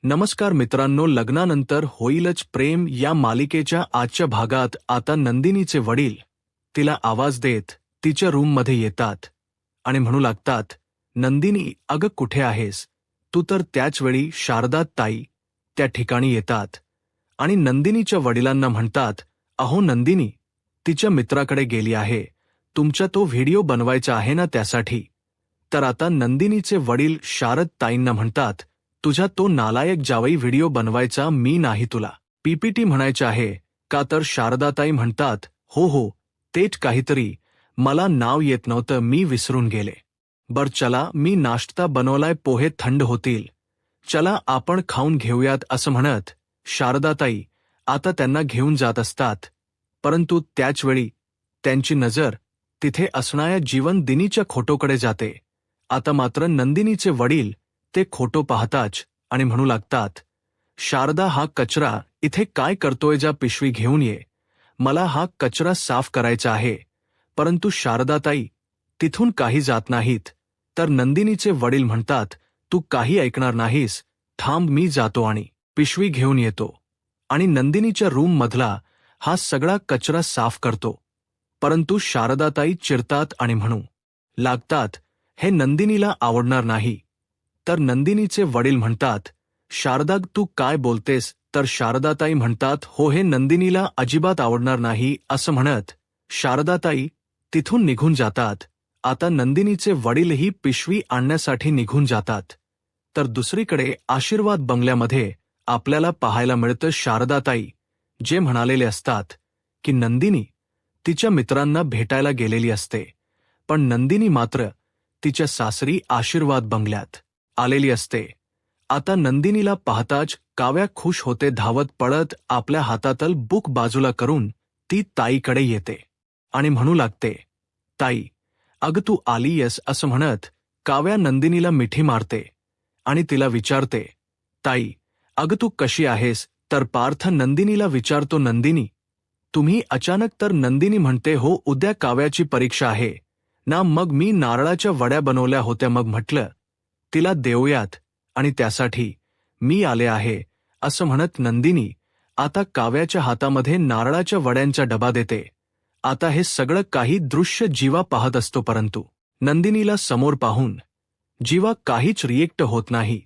नमस्कार मित्रांनो, लग्नानंतर होईलच प्रेम या मालिकेच्या आजच्या भागात आता नंदिनीचे वडील तिला आवाज देत तिच्या रूममध्ये येतात आणि म्हणू लागतात, नंदिनी अगं कुठे आहेस तू? तर त्याचवेळी शारदा ताई त्या ठिकाणी येतात आणि नंदिनीच्या वडिलांना म्हणतात, अहो नंदिनी तिच्या मित्राकडे गेली आहे, तुमचा तो व्हिडिओ बनवायचा आहे ना त्यासाठी. तर आता नंदिनीचे वडील शारद ताईंना म्हणतात, तुझा तो नालायक जावई व्हिडिओ बनवायचा मी नाही, तुला पीपीटी म्हणायचं आहे का? तर शारदाताई म्हणतात, हो हो तेच काहीतरी, मला नाव येत नव्हतं, मी विसरून गेले. बर चला मी नाश्ता बनवलाय, पोहे थंड होतील, चला आपण खाऊन घेऊयात असं म्हणत शारदाताई आता त्यांना घेऊन जात असतात. परंतु त्याचवेळी त्यांची नजर तिथे असणाऱ्या जीवन दिनीच्या फोटोकडे जाते. आता मात्र नंदिनीचे वडील ते फोटो पाहताच आणि म्हणू लागतात, शारदा हा कचरा इथे काय करतोय? जा पिशवी घेऊन ये, मला हा कचरा साफ करायचा आहे. परंतु शारदाताई तिथून काही जात नाहीत. तर नंदिनीचे वडील म्हणतात, तू काही ऐकणार नाहीस, थांब मी जातो आणि पिशवी घेऊन येतो आणि नंदिनीच्या रूम मधला हा सगळा कचरा साफ करतो. परंतु शारदाताई चिरतात आणि म्हणू लागतात, हे नंदिनीला आवडणार नाही. तर नंदिनीचे वडील म्हणतात, शारदा तू काय बोलतेस? तर शारदाताई म्हणतात, हो हे नंदिनीला अजिबात आवडणार नाही असं म्हणत शारदाताई तिथून निघून जातात. आता नंदिनीचे वडीलही पिशवी आणण्यासाठी निघून जातात. तर दुसरीकडे आशीर्वाद बंगल्यामध्ये आपल्याला पाहायला मिळतं शारदाताई जे म्हणालेले असतात की नंदिनी तिच्या मित्रांना भेटायला गेलेली असते, पण नंदिनी मात्र तिच्या सासरी आशीर्वाद बंगल्यात आलेली असते. आता नंदिनीला पाहताच काव्या खुश होते, धावत पळत आपल्या हातातल बुक बाजूला करून ती ताईकडे येते आणि म्हणू लागते, ताई अग तू आलीयस असं म्हणत काव्या नंदिनीला मिठी मारते आणि तिला विचारते, ताई अग तू कशी आहेस? तर पार्थ नंदिनीला विचारतो, नंदिनी तुम्ही अचानक? तर नंदिनी म्हणते, हो उद्या काव्याची परीक्षा आहे ना, मग मी नारळाच्या वड्या बनवल्या होत्या, मग म्हटलं तिला देऊयात आणि त्यासाठी मी आले आहे असं म्हणत नंदिनी आता काव्याच्या हातामध्ये नारळाच्या वड्यांचा डबा देते. आता हे सगळं काही दृश्य जीवा पाहत असतो, परंतु नंदिनीला समोर पाहून जीवा काहीच रिएक्ट होत नाही.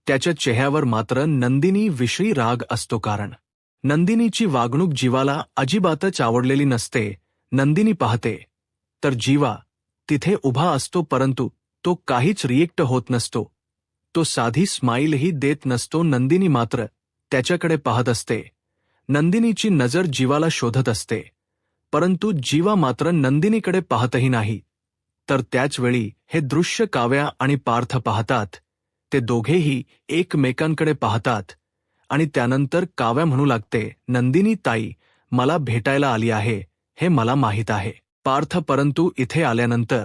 त्याच्या चेहऱ्यावर मात्र नंदिनी विषयी राग असतो, कारण नंदिनीची वागणूक जीवाला अजिबातच आवडलेली नसते. नंदिनी पाहते तर जीवा तिथे उभा असतो, परंतु तो काहीच रिएक्ट होत नसतो, तो साधी स्माईलही देत नसतो. नंदिनी मात्र त्याच्याकडे पाहत असते. नंदिनीची नजर जीवाला शोधत असते, परंतु जीवा मात्र नंदिनीकडे पाहतही नाही. तर त्याचवेळी हे दृश्य काव्या आणि पार्थ पाहतात. ते दोघेही एकमेकांकडे पाहतात आणि त्यानंतर काव्या म्हणू लागते, नंदिनी ताई मला भेटायला आली आहे हे मला माहीत आहे पार्थ, परंतु इथे आल्यानंतर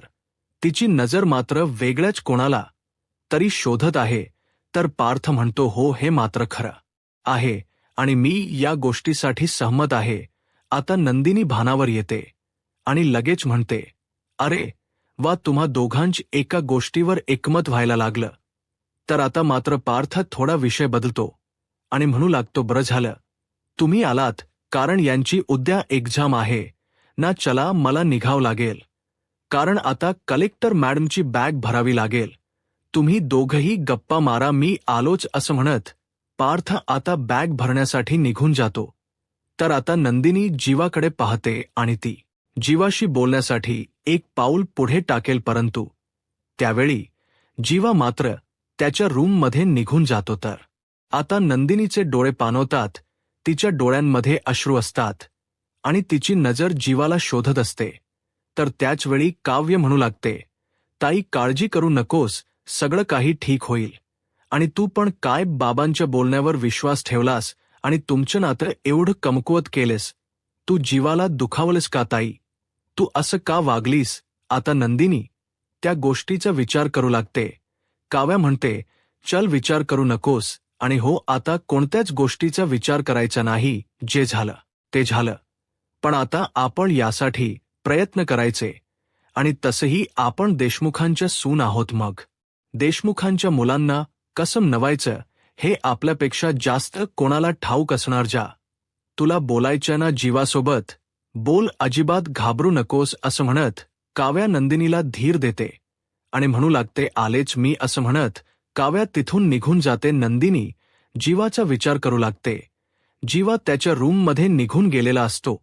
तिची नजर मात्र वेगळ्याच कोणाला तरी शोधत आहे. तर पार्थ म्हणतो, हो हे मात्र खरं आहे आणि मी या गोष्टीसाठी सहमत आहे. आता नंदिनी भानावर येते आणि लगेच म्हणते, अरे वा, तुम्हा दोघांची एका गोष्टीवर एकमत व्हायला लागलं. तर आता मात्र पार्थ थोडा विषय बदलतो आणि म्हणू लागतो, बरं झालं तुम्ही आलात, कारण यांची उद्या एक्झाम आहे ना, चला मला निघावं लागेल, कारण आता कलेक्टर मॅडमची बॅग भरावी लागेल, तुम्ही दोघंही गप्पा मारा, मी आलोच असं म्हणत पार्थ आता बॅग भरण्यासाठी निघून जातो. तर आता नंदिनी जीवाकडे पाहते आणि ती जीवाशी बोलण्यासाठी एक पाऊल पुढे टाकेल, परंतु त्यावेळी जीवा मात्र त्याच्या रूममध्ये निघून जातो. तर आता नंदिनीचे डोळे पाणवतात, तिच्या डोळ्यांमध्ये अश्रू असतात आणि तिची नजर जीवाला शोधत असते. तर त्याचवेळी काव्य म्हणू लागते, ताई काळजी करू नकोस, सगळं काही ठीक होईल, आणि तू पण काय बाबांच्या बोलण्यावर विश्वास ठेवलास आणि तुमचं नातं एवढं कमकुवत केलेस, तू जीवाला दुखावलंस का ताई? तू असं का वागलीस? आता नंदिनी त्या गोष्टीचा विचार करू लागते. काव्या म्हणते, चल विचार करू नकोस, आणि हो आता कोणत्याच गोष्टीचा विचार करायचा नाही, जे झालं ते झालं, पण आता आपण यासाठी प्रयत्न करायचे, आणि तसंही आपण देशमुखांच्या सून आहोत, मग देशमुखांच्या मुलांना कसं नवायचं हे आपल्यापेक्षा जास्त कोणाला ठाऊक असणार जा. तुला बोलायच्या ना जीवासोबत, बोल, अजिबात घाबरू नकोस असं म्हणत काव्या नंदिनीला धीर देते आणि म्हणू लागते आलेच मी असं म्हणत काव्या तिथून निघून जाते. नंदिनी जीवाचा विचार करू लागते. जीवा त्याच्या रूममध्ये निघून गेलेला असतो,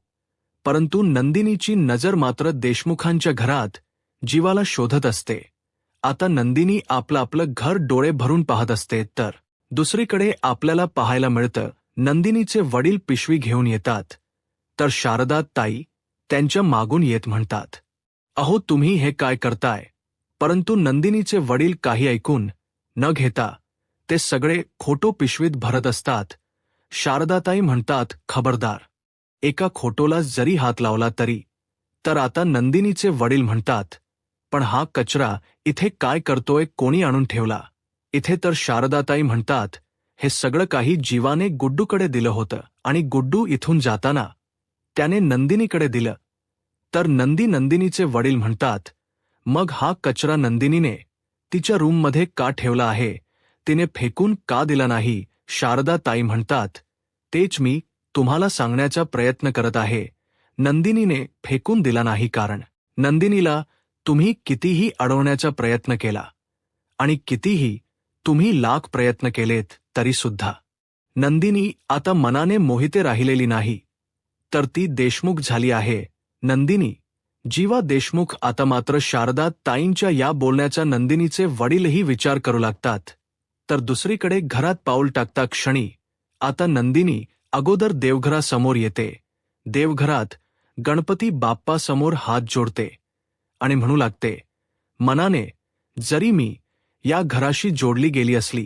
परंतु नंदिनीची नजर मात्र देशमुखांच्या घरात जीवाला शोधत असते. आता नंदिनी आपलं घर डोळे भरून पाहत असते, तर दुसरीकडे आपल्याला पाहायला मिळतं नंदिनीचे वडील पिशवी घेऊन येतात. तर शारदा ताई त्यांच्या मागून येत म्हणतात, अहो तुम्ही हे काय करताय? परंतु नंदिनीचे वडील काही ऐकून न घेता ते सगळे खोटो पिशवीत भरत असतात. शारदाताई म्हणतात, खबरदार, एका खोटोला जरी हात लावला तरी. तर आता नंदिनीचे वडील म्हणतात, पण हा कचरा इथे काय करतोय, कोणी आणून ठेवला इथे? तर शारदाताई म्हणतात, हे सगळं काही जीवाने गुड्डूकडे दिलं होतं आणि गुड्डू इथून जाताना त्याने नंदिनीकडे दिलं. तर नंदिनीचे वडील म्हणतात, मग हा कचरा नंदिनीने तिच्या रूममध्ये का ठेवला आहे? तिने फेकून का दिला नाही? शारदाताई म्हणतात, तेच मी तुम्हाला सांगण्याचा प्रयत्न करत आहे. नंदिनीने फेकून दिला नाही, कारण नंदिनीला तुम्ही कितीही अडवण्याचा प्रयत्न केला आणि कितीही तुम्ही लाख प्रयत्न केलेत तरी सुद्धा नंदिनी आता मनाने मोहिते राहिलेली नाही, तर ती देशमुख झाली आहे. नंदिनी जीवा देशमुख. आता मात्र शारदा ताईंच्या या बोलण्याचा नंदिनीचे वडीलही विचार करू लागतात. तर दुसरीकडे घरात पाऊल टाकता क्षणी आता नंदिनी अगोदर देवघरासमोर येते. देवघरात गणपती बाप्पासमोर हात जोडते आणि म्हणू लागते, मनाने जरी मी या घराशी जोडली गेली असली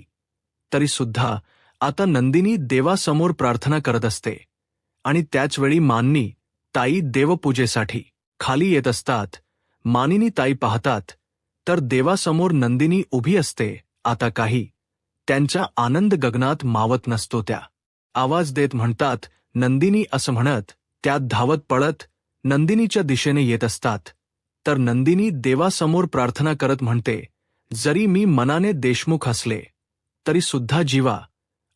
तरी सुद्धा आता नंदिनी देवासमोर प्रार्थना करत असते. आणि त्याचवेळी मानिनी ताई देवपूजेसाठी खाली येत असतात. मानिनी ताई पाहतात तर देवासमोर नंदिनी उभी असते. आता काही त्यांचा आनंद गगनात मावत नसतो. त्या आवाज देत म्हणतात, नंदिनी असं म्हणत त्यात धावत पळत नंदिनीच्या दिशेने येत असतात. तर नंदिनी देवासमोर प्रार्थना करत म्हणते, जरी मी मनाने देशमुख असले तरी सुद्धा जीवा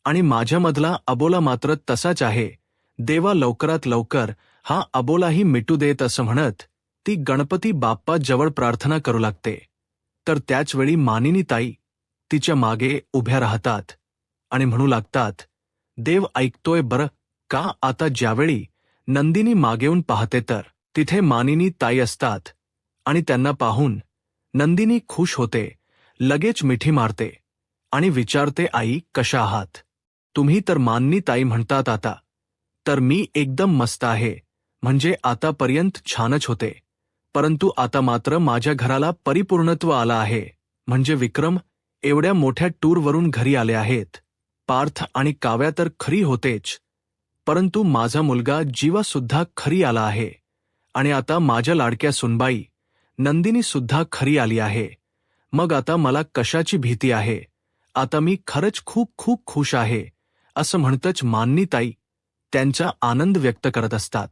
आणि माझ्यामधला अबोला मात्र तसाच आहे. देवा लवकरात लवकर हा अबोलाही मिटू देत असं म्हणत ती गणपती बाप्पा जवळ प्रार्थना करू लागते. तर त्याचवेळी मानिनी ताई तिच्या मागे उभ्या राहतात आणि म्हणू लागतात, देव ऐकतोय बरं का? आता ज्यावेळी नंदिनी मागेऊन पाहते तर तिथे मानिनी ताई असतात आणि त्यांना पाहून नंदिनी खुश होते. लगेच मिठी मारते आणि विचारते, आई कशा आहात तुम्ही? तर मानिनी ताई म्हणतात, आता तर मी एकदम मस्त आहे. म्हणजे आतापर्यंत छानच होते, परंतु आता मात्र माझ्या घराला परिपूर्णत्व आलं आहे. म्हणजे विक्रम एवढ्या मोठ्या टूरवरून घरी आले आहेत. पार्थ आणि काव्या तर खरी होतेच, परंतु माझा मुलगा जीवा सुद्धा खरी आला आहे. आणि आता माझ्या लाडक्या सुनबाई नंदिनी सुद्धा खरी आली आहे. मग आता मला कशाची भीती आहे? आता मी खरंच खूप खूप खुश आहे. असं म्हणतच मानिनी ताई त्यांचा आनंद व्यक्त करत असतात.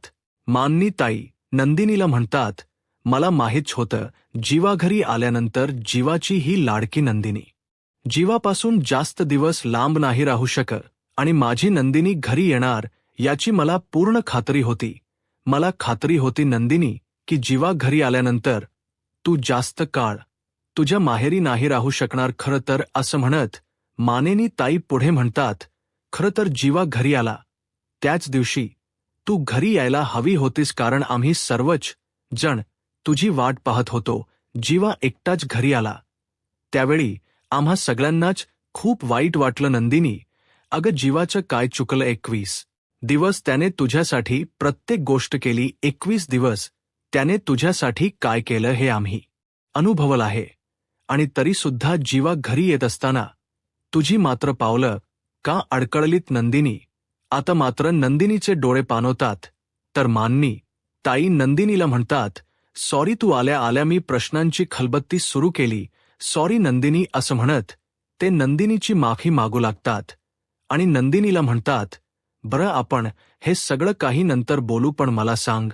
मानिनी ताई नंदिनीला म्हणतात, मला माहीत होतं जीवा घरी आल्यानंतर जीवाची ही लाडकी नंदिनी जीवापासून जास्त दिवस लांब नाही राहू शकत आणि माझी नंदिनी घरी येणार याची मला पूर्ण खात्री होती. मला खात्री होती नंदिनी की जीवा घरी आल्यानंतर तू जास्त काळ तुझ्या माहेरी नाही राहू शकणार. खरं तर असं म्हणत मानिनी ताई पुढे म्हणतात, खरं तर जीवा घरी आला त्याच दिवशी तू घरी यायला हवी होतीस, कारण आम्ही सर्वच जण तुझी वाट पाहत होतो. जीवा एकटाच घरी आला त्यावेळी आम्हा सगळ्यांनाच खूप वाईट वाटलं. नंदिनी, अगं जीवाचं काय चुकलं? 21 दिवस त्याने तुझ्यासाठी प्रत्येक गोष्ट केली. 21 दिवस त्याने तुझ्यासाठी काय केलं हे आम्ही अनुभवलं आहे. आणि तरी सुद्धा जीवा घरी येत असताना तुझी मात्र पावलं का अडकळलीत? नंदिनी आता मात्र नंदिनीचे डोळे पाणवतात. तर मानिनी ताई नंदिनीला म्हणतात, सॉरी, तू आल्या आल्या मी प्रश्नांची खलबत्ती सुरू केली. सॉरी नंदिनी असं म्हणत ते नंदिनीची माफी मागू लागतात आणि नंदिनीला म्हणतात, बरं आपण हे सगळं काही नंतर बोलू, पण मला सांग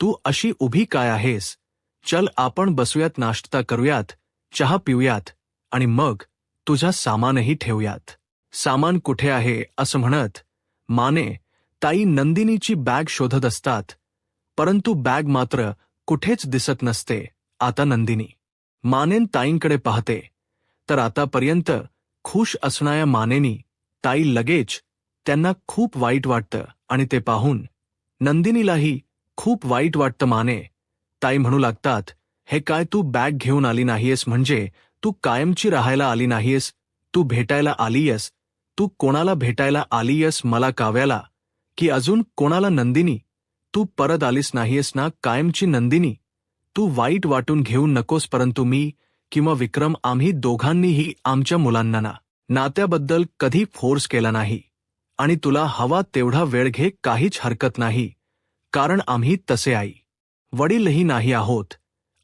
तू अशी उभी काय आहेस? चल आपण बसूयात, नाश्ता करूयात, चहा पिऊयात आणि मग तुझा सामानही ठेवूयात. सामान कुठे आहे असं म्हणत माने ताई नंदिनीची बॅग शोधत असतात, परंतु बॅग मात्र कुठेच दिसत नसते. आता नंदिनी मानेन ताईंकडे पाहते, तर आतापर्यंत खुश असणाऱ्या मानेनी ताई लगेच त्यांना खूप वाईट वाटतं आणि ते पाहून नंदिनीलाही खूप वाईट वाटतं. माने ताई म्हणू लागतात, हे काय तू बॅग घेऊन आली नाहीयेस म्हणजे तू कायमची राहायला आली नाहीयेस, तू भेटायला आलीयस, तू कोणाला भेटायला आलीयस, मला काव्याला की अजून कोणाला? नंदिनी तू परत आलीस नाहीयेस ना कायमची? नंदिनी तू वाईट वाटून घेऊ नकोस, परंतु मी किंवा विक्रम आम्ही दोघांनीही आमच्या मुलांना नात्याबद्दल कधी फोर्स केला नाही आणि तुला हवा तेवढा वेळ घे, काहीच हरकत नाही, कारण आम्ही तसे आई वडीलही नाही आहोत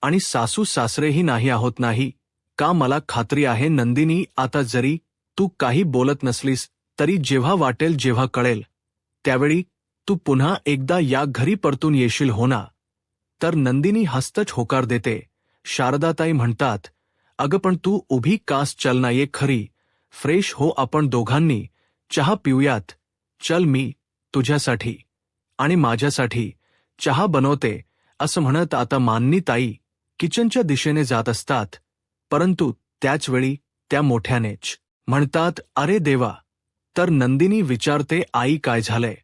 आणि सासू सासरेही नाही आहोत, नाही का? मला खात्री आहे नंदिनी, आता जरी तू काही बोलत नसलीस तरी जेव्हा वाटेल, जेव्हा कळेल त्यावेळी तू पुन्हा एकदा या घरी परतून येशील हो ना? तर नंदिनी हस्तच होकार देते. शारदाताई म्हणतात, अगं पण तू उभी कास? चल ना, ये खरी, फ्रेश हो, आपण दोघांनी चहा पिऊयात. चल, मी तुझ्यासाठी आणि माझ्यासाठी चहा बनवते, असं म्हणत आता माननी ताई किचनच्या दिशेने जात असतात, परंतु त्याचवेळी त्या मोठ्यानेच म्हणतात, अरे देवा. तर नंदिनी विचारते, आई काय झालंय?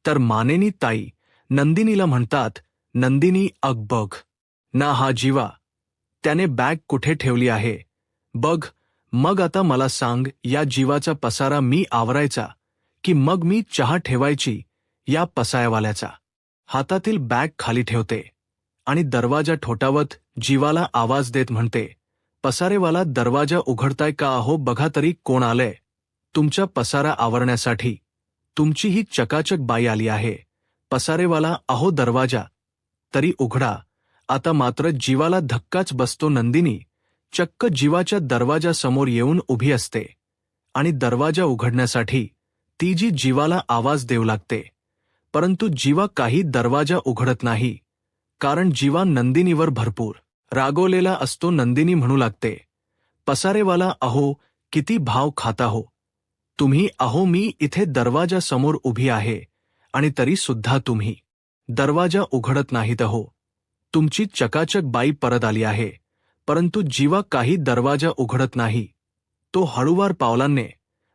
तर मानेनी ताई नंदिनीला म्हणतात, नंदिनी अग बघ ना हा जीवा, त्याने बॅग कुठे ठेवली आहे बघ. मग आता मला सांग, या जीवाचा पसारा मी आवरायचा की मग मी चहा ठेवायची? या पसायवाल्याचा हातातील बॅग खाली ठेवते आणि दरवाजा ठोठावत जीवाला आवाज देत म्हणते, पसारेवाला दरवाजा उघडताय का? अहो बघा तरी कोण आलंय तुमच्या पसारा आवरण्यासाठी. तुमची ही चकाचक बाई आली आहे. पसारेवाला अहो दरवाजा तरी उघडा. आता मात्र जीवाला धक्काच बसतो. नंदिनी चक्क जीवाच्या दरवाजासमोर येऊन उभी असते आणि दरवाजा उघडण्यासाठी ती जी जीवाला आवाज देऊ लागते, परंतु जीवा काही दरवाजा उघडत नाही, कारण जीवा नंदिनीवर भरपूर रागवलेला असतो. नंदिनी म्हणू लागते, पसारेवाला अहो किती भाव खाता हो तुम्ही? अहो मी इथे दरवाजासमोर उभी आहे आणि तरी सुद्धा तुम्ही दरवाजा उघडत नाहीत अहो. तुमची चकाचक बाई परत आली आहे, परंतु जीवा काही दरवाजा उघडत नाही. तो हळूवार पावलांनी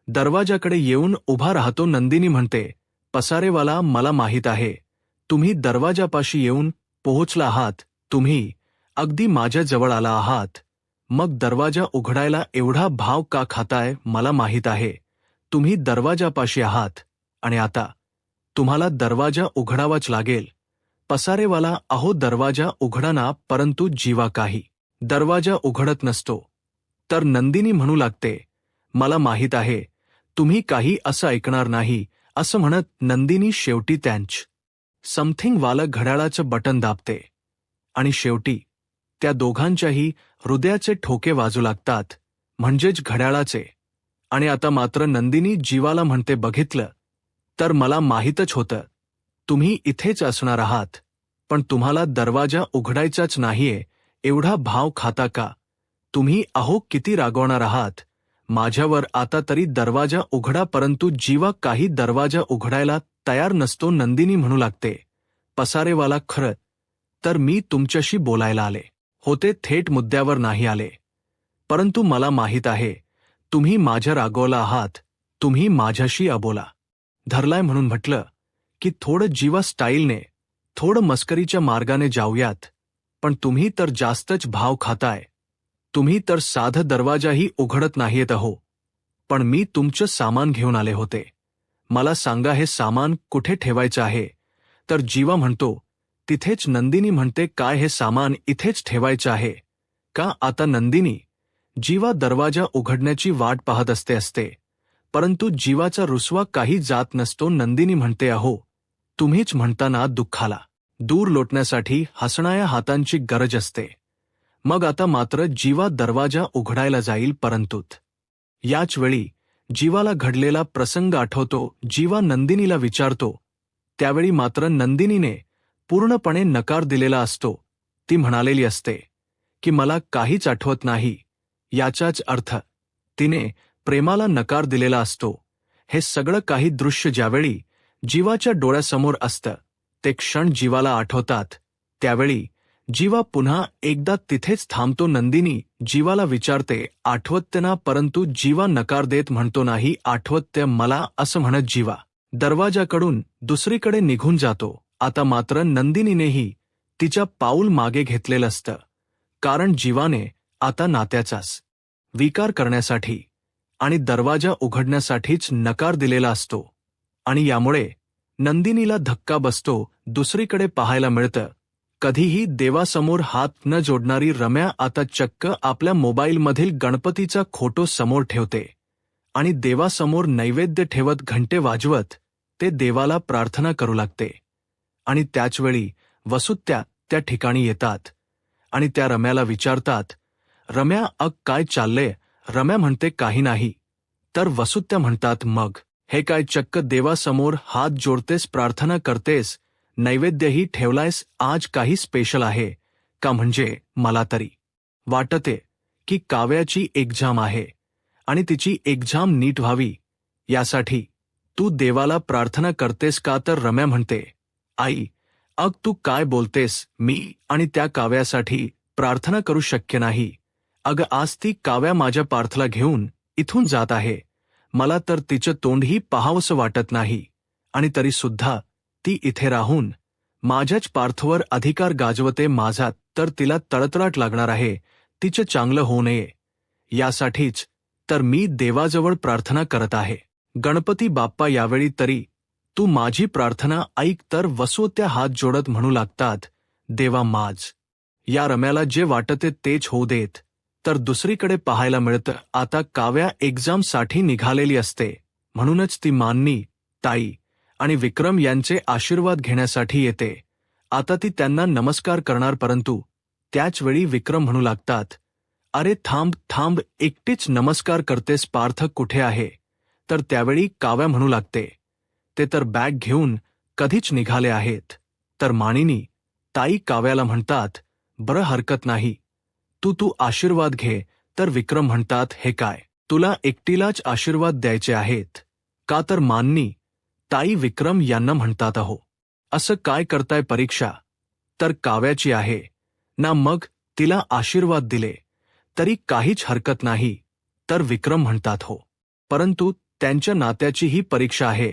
दरवाजाकडे येऊन उभा राहतो. नंदिनी म्हणते, पसारेवाला मला माहीत आहे तुम्ही दरवाजापाशी येऊन पोहोचला आहात, तुम्ही अगदी माझ्या जवळ आला आहात, मग दरवाजा उघडायला एवढा भाव का खाताय? मला माहीत आहे तुम्ही दरवाजापाशी आहात आणि आता तुम्हाला दरवाजा उघडावाच लागेल. पसारेवाला अहो दरवाजा उघडा ना, परंतु जीवा काही दरवाजा उघडत नसतो. तर नंदिनी म्हणू लागते, मला माहीत आहे तुम्ही काही असं ऐकणार नाही, असं म्हणत नंदिनी शेवटी त्यांच समथिंग वालं घड्याळाचं बटन दाबते आणि शेवटी त्या दोघांच्याही हृदयाचे ठोके वाजू लागतात, म्हणजेच घड्याळाचे. आणि आता मात्र नंदिनी जीवाला म्हणते, बघितलं तर मला माहीतच होतं तुम्ही इथेच असणार आहात, पण तुम्हाला दरवाजा उघडायचाच नाहीये. एवढा भाव खाता का तुम्ही? अहो किती रागवणार आहात माझ्यावर, आता तरी दरवाजा उघडा. परंतु जीवा काही दरवाजा उघडायला तयार नसतो. नंदिनी म्हणू लागते, पसारेवाला खरं तर मी तुमच्याशी बोलायला आले होते, थेट मुद्द्यावर नाही आले, परंतु मला माहीत आहे तुम्ही माझ्या रागवला आहात, तुम्ही माझ्याशी अबोला धरलाय, म्हणून म्हटलं की थोडं जीवा स्टाईलने, थोडं मस्करीच्या मार्गाने जाऊयात. पण तुम्ही तर जास्तच भाव खाताय. तुम्ही तर साधं दरवाजाही उघडत नाहीयेत अहो. पण मी तुमचं सामान घेऊन आले होते, मला सांगा हे सामान कुठे ठेवायचं आहे? तर जीवा म्हणतो, तिथेच. नंदिनी म्हणते, काय हे सामान इथेच ठेवायचं आहे का? आता नंदिनी जीवा दरवाजा उघडण्याची वाट पाहत असते, परंतु जीवाचा रुसवा काही जात नसतो. नंदिनी म्हणते, अहो तुम्हीच म्हणता ना, दुःखाला दूर लोटण्यासाठी हसणाऱ्या हातांची गरज असते. मग आता मात्र जीवा दरवाजा उघडायला जाईल, परंतु याच वेळी जीवाला घडलेला प्रसंग आठवतो. जीवा नंदिनीला विचारतो, त्यावेळी मात्र नंदिनीने पूर्णपणे नकार दिलेला असतो. ती म्हणालेली असते की मला काहीच आठवत नाही. याचाच अर्थ तिने प्रेमाला नकार दिलेला असतो, हे सगळं काही दृश्य ज्यावेळी जीवाच्या डोळ्यासमोर असतं ते क्षण जीवाला आठवतात. त्यावेळी जीवा पुन्हा एकदा तिथेच थांबतो. नंदिनी जीवाला विचारते, आठवते ना? परंतु जीवा नकार देत म्हणतो, नाही आठवते मला, असं म्हणत जीवा दरवाजाकडून दुसरीकडे निघून जातो. आता मात्र नंदिनीनेही तिच्या पाऊल मागे घेतलेलं असतं, कारण जीवाने आता नात्याचाच विकार करण्यासाठी आणि दरवाजा उघडण्यासाठीच नकार दिलेला असतो. आणि यामुळे नंदिनीला धक्का बसतो. दुसरीकडे पाहायला मिळतं, कधीही देवासमोर हात न जोडणारी रम्या आता चक्क आपल्या मोबाईलमधील गणपतीचा फोटो समोर ठेवते आणि देवासमोर नैवेद्य ठेवत घंटे वाजवत ते देवाला प्रार्थना करू लागते. आणि त्याचवेळी वसुत्या त्या ठिकाणी येतात आणि त्या रम्याला विचारतात, रम्या काय चाललंय? रम्या म्हणते, काही नाही. तर वसुत्या म्हणतात, मग हे काय चक्क देवासमोर हात जोडतेस, प्रार्थना करतेस, नैवेद्यही ठेवलायस, आज काही स्पेशल आहे का? म्हणजे मला तरी वाटते की काव्याची एक्झाम आहे आणि तिची एक्झाम नीट व्हावी यासाठी तू देवाला प्रार्थना करतेस का? तर रम्या म्हणते, आई तू काय बोलतेस? मी आणि त्या काव्यासाठी प्रार्थना करू शक्य नाही. आज ती काव्या माझ्या पार्थला घेऊन इथून जात आहे. मला तर तिचं तोंडही पाहावंसं वाटत नाही आणि तरी सुद्धा ती इथे राहून माझ्याच पार्थवर अधिकार गाजवते. माझा तर तिला तळतळाट लागणार आहे. तिचं चांगलं होऊ नये यासाठीच तर मी देवाजवळ प्रार्थना करत आहे. गणपती बाप्पा, यावेळी तरी तू माझी प्रार्थना ऐक. तर वसुत्या हात जोडत म्हणू लागतात, देवा माझ या रम्याला जे वाटते तेच होऊ देत. तर दुसरीकडे पाहायला मिळतं, आता काव्या एक्झामसाठी निघालेली असते. म्हणूनच ती मान्नी, ताई आणि विक्रम यांचे आशीर्वाद घेण्यासाठी येते. आता ती त्यांना नमस्कार करणार, परंतु त्याचवेळी विक्रम म्हणू लागतात, अरे थांब थांब, एकटीच नमस्कार करतेस, पार्थ कुठे आहे? तर त्यावेळी काव्या म्हणू लागते, ते तर बॅग घेऊन कधीच निघाले आहेत. तर मानिनी ताई काव्याला म्हणतात, बरं हरकत नाही, तू आशीर्वाद घे. तर विक्रम म्हणतात, हे काय, तुला एकटीलाच आशीर्वाद द्यायचे आहेत का? तर मान्नी ताई विक्रम यांना म्हणतात, अहो असं काय करताय, परीक्षा तर काव्याची आहे ना, मग तिला आशीर्वाद दिले तरी काहीच हरकत नाही. तर विक्रम म्हणतात, हो परंतु त्यांच्या नात्याची ही परीक्षा आहे.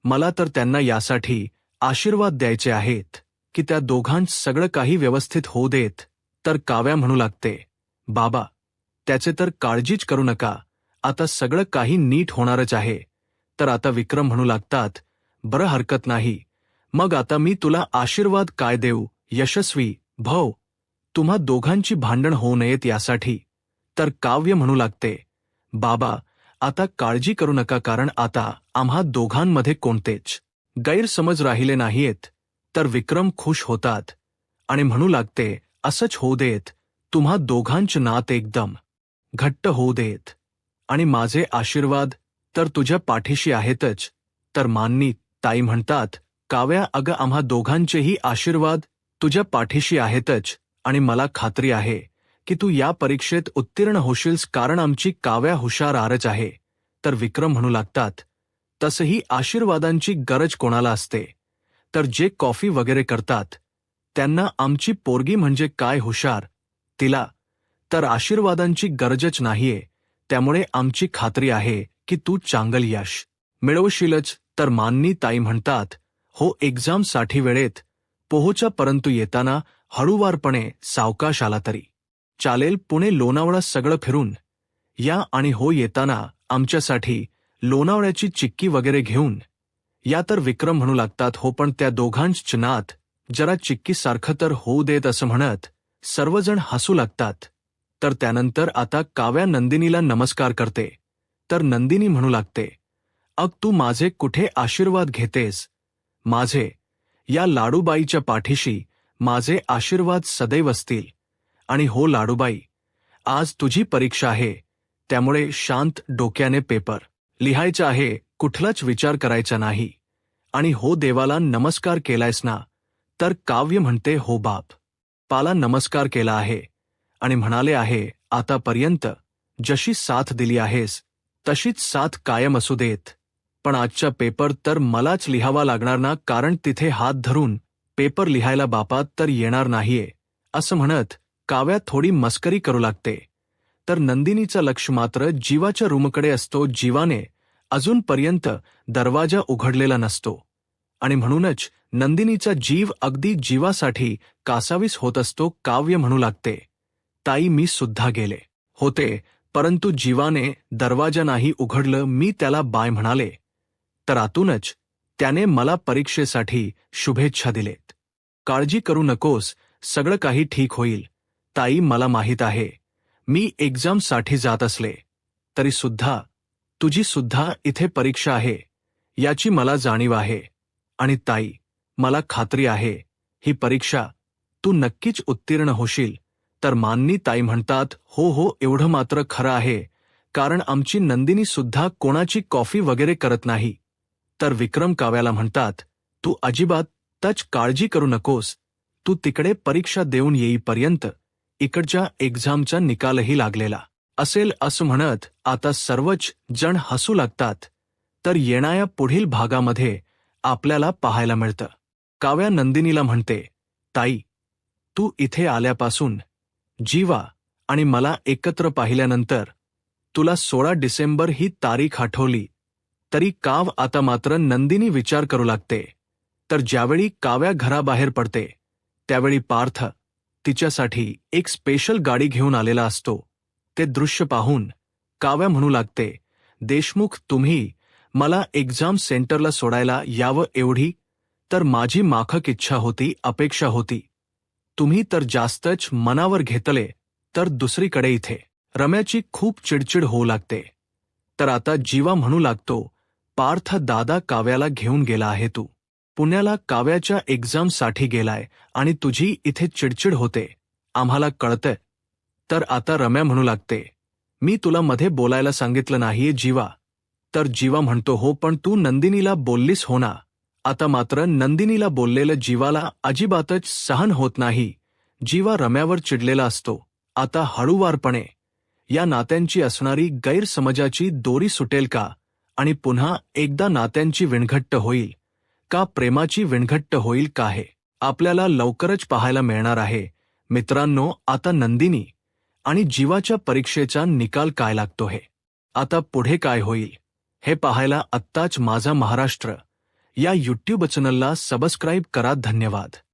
मला तर त्यांना यासाठी आशीर्वाद द्यायचे आहेत की त्या दोघांच सगळं काही व्यवस्थित होऊ देत. तर काव्या म्हणू लागते, बाबा त्याचे तर काळजीच करू नका, आता सगळं काही नीट होणारच आहे. तर आता विक्रम म्हणू लागतात, बरं हरकत नाही, मग आता मी तुला आशीर्वाद काय देऊ? यशस्वी भव, तुम्हा दोघांची भांडण होऊ नयेत यासाठी. तर काव्य म्हणू लागते, बाबा आता काळजी करू नका, कारण आता आम्हा दोघांमध्ये कोणतेच गैरसमज राहिले नाहीयेत. तर विक्रम खुश होतात आणि म्हणू लागते, असंच होऊ देत, तुम्हा दोघांचे नात एकदम घट्ट होऊ देत आणि माझे आशीर्वाद तर तुझ्या पाठीशी आहेतच. तर मान्नी ताई म्हणतात, काव्या अगं आम्हा दोघांचेही आशीर्वाद तुझ्या पाठीशी आहेतच आणि मला खात्री आहे की तू या परीक्षेत उत्तीर्ण होशील, कारण आमची काव्या हुशार आरच आहे. तर विक्रम म्हणू लागतात, तसही आशीर्वादांची गरज कोणाला असते? तर जे कॉफी वगैरे करतात त्यांना आमची पोरगी म्हणजे काय हुशार, तिला तर आशीर्वादांची गरजच नाहीये. त्यामुळे आमची खात्री आहे की तू चांगलं यश मिळवशीलच. तर मान्नी ताई म्हणतात, हो एक्झामसाठी वेळेत पोहोचा, परंतु येताना हळूवारपणे सावकाश आला तरी चालेल. पुणे लोणावळा सगळं फिरून या आणि हो येताना आमच्यासाठी लोणावळ्याची चिक्की वगैरे घेऊन या. तर विक्रम म्हणू लागतात, हो पण त्या दोघांच नात जरा चिक्कीसारखं तर होऊ देत, असं म्हणत सर्वजण हसू लागतात. तर त्यानंतर आता काव्या नंदिनीला नमस्कार करते. तर नंदिनी म्हणू लागते, तू माझे कुठे आशीर्वाद घेतेस? माझे या लाडूबाईच्या पाठीशी माझे आशीर्वाद सदैव असतील. आणि हो लाडूबाई, आज तुझी परीक्षा आहे, त्यामुळे शांत डोक्याने पेपर लिहायचा आहे, कुठलाच विचार करायचा नाही. आणि हो देवाला नमस्कार केलायस ना? तर काव्य म्हणते, हो बाप पाला नमस्कार केला आहे आणि म्हणाले आहे, आतापर्यंत जशी साथ दिली आहेस तशीच साथ कायम असू देत, पण आजचा पेपर तर मलाच लिहावा लागणार ना, कारण तिथे हात धरून पेपर लिहायला बापा तर येणार नाहीये, असं म्हणत काव्या थोडी मस्करी करू लागते. तर नंदिनीचं लक्ष मात्र जीवाच्या रूमकडे असतो. जीवाने अजूनपर्यंत दरवाजा उघडलेला नसतो आणि म्हणूनच नंदिनीचा जीव अगदी जीवासाठी कासावीस होत असतो. काव्य म्हणू लागते, ताई मी सुद्धा गेले होते, परंतु जीवाने दरवाजा नाही उघडलं. मी त्याला बाय म्हणाले, तर आतूनच त्याने मला परीक्षेसाठी शुभेच्छा दिलेत. काळजी करू नकोस, सगळं काही ठीक होईल. ताई मला माहीत आहे, मी एक्झामसाठी जात असले तरी सुद्धा तुझी सुद्धा इथे परीक्षा आहे याची मला जाणीव आहे. आणि ताई, मला खात्री आहे ही परीक्षा तू नक्कीच उत्तीर्ण होशील. तर माननी ताई म्हणतात, हो हो, एवढं मात्र खरं आहे, कारण आमची नंदिनी सुद्धा कोणाची कॉफी वगैरे करत नाही. तर विक्रम काव्याला म्हणतात, तू अजिबातच काळजी करू नकोस. तू तिकडे परीक्षा देऊन येईपर्यंत इकडच्या एक्झामचा निकालही लागलेला असेल, असं म्हणत आता सर्वच जण हसू लागतात. तर येणाऱ्या पुढील भागामध्ये आपल्याला पाहायला मिळतं. काव्या नंदिनीला म्हणते, ताई, तू इथे आल्यापासून जीवा आणि मला एकत्र पाहिल्यानंतर तुला 16 डिसेंबर ही तारीख आठवली तरी काव आता मात्र नंदिनी विचार करू लागते. तर ज्यावेळी काव्या घराबाहेर पडते त्यावेळी पार्थ तिच्यासाठी एक स्पेशल गाडी घेऊन आलेला असतो. ते दृश्य पाहून काव्या म्हणू लागते, देशमुख, तुम्ही मला एक्झाम सेंटरला सोडायला यावं एवढी तर माझी माखक इच्छा होती, अपेक्षा होती. तुम्ही तर जास्तच मनावर घेतले. तर दुसरीकडे इथे रम्याची खूप चिडचिड होऊ लागते. तर आता जीवा म्हणू लागतो, पार्थ दादा काव्याला घेऊन गेला आहे, तू पुण्याला काव्याच्या एक्झामसाठी गेलाय आणि तुझी इथे चिडचिड होते, आम्हाला कळतंय. तर आता रम्या म्हणू लागते, मी तुला मध्ये बोलायला सांगितलं नाहीये जीवा. तर जीवा म्हणतो, हो पण तू नंदिनीला बोललीस हो ना. आता मात्र नंदिनीला बोललेलं जीवाला अजिबातच सहन होत नाही. जीवा रम्यावर चिडलेला असतो. आता हळूवारपणे या नात्यांची असणारी गैरसमजाची दोरी सुटेल का आणि पुन्हा एकदा नात्यांची विणघट्ट होईल का, प्रेमाची विणघट्ट होईल का, हे आपल्याला लवकरच पाहायला मिळणार आहे. मित्रांनो, आता नंदिनी आणि जीवाच्या परीक्षेचा निकाल काय लागतो हे आता पुढे काय होईल हे पाहायला आत्ताच माझा महाराष्ट्र या यूट्यूब चॅनलला सबस्क्राईब करा. धन्यवाद.